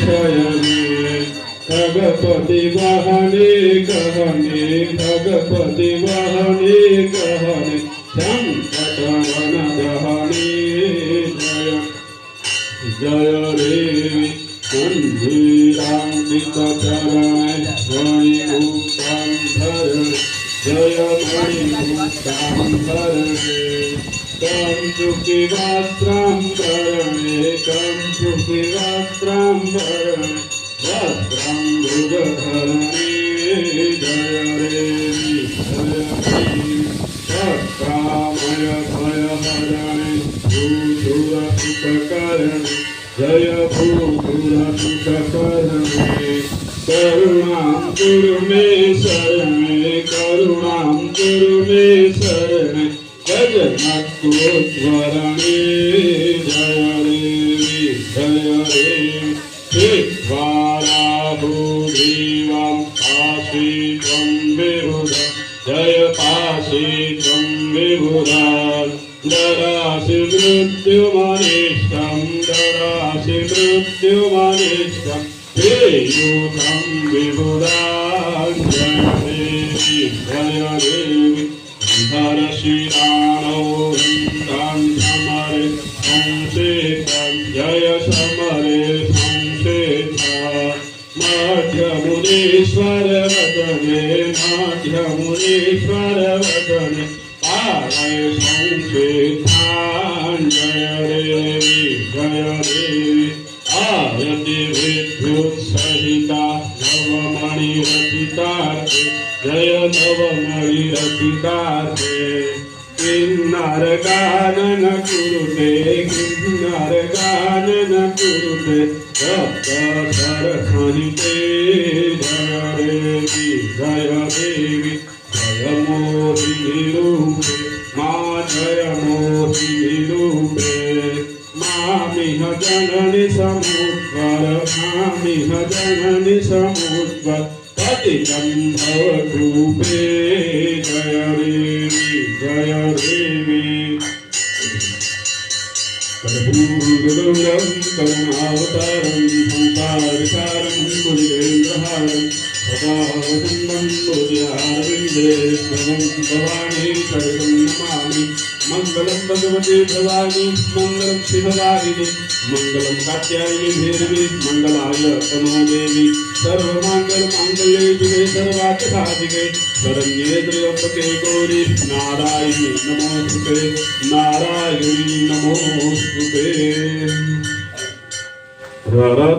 शयने खगपति वहने कहने खगपति वहने कहने संकट वन दहने जय रे मंदिरांकित चरण मणिभूषण धर जय मणिभूषण धर कंचुकी वस्त्रांबरणे कंचुकी वस्त्रांबरणे वस्त्रं मृगधरणे जय रे वस्त्रामय भयहरणे भूसुरसुखकरणे जय भूसुरसुखकरणे करुणां कुरु मे शरणे करुणां कुरु मे शरणे गजनत्वरणे जय रे शिवाराहुग्रीवां पाशि त्वं विबुध जय पाशि त्वं विबुध ददासि मृत्युमनिष्टं ददासि मृत्युमनिष्टं श्रीयुतं विबुधां जय देवी हरशिराणो वृन्दां समरे संसेतं जय समरे संसेता मध्यमुनीश्वर वदने मध्यमुनीश्वर वदने पारय संसेतां जय देवी आरति विद्युत्सहिता नवमणिरचितार्थे जय नवमणिरचितार्थे किन्नर गानन कुरुते किन्नर गानन कुरुते सप्त सरस्वतीते जय देवी जय मोहिनी रूपे मां जय मोहिनी रूपे मामिह जननि समुद्वर मामिह जननि समुद्वर पतितं भवरूपे जय देवी कर्पूरगौरं करुणावतारं संसारसारं भुजगेन्द्रहारं सदा वसन्तं हृदयारविन्दे त्वं भवानी सर्वं नमामि मंगलम भगवते भवानी मंगलम शिववाहिनी मंगलम कात्यायनी भैरवी मंगलाय तनो देवी सर्वमंगल मांगल्ये शिवे सर्वार्थ साधिके शरण्ये त्र्यंबके गौरी नारायणी नमोस्तुते नारायणी नमोस्तुते।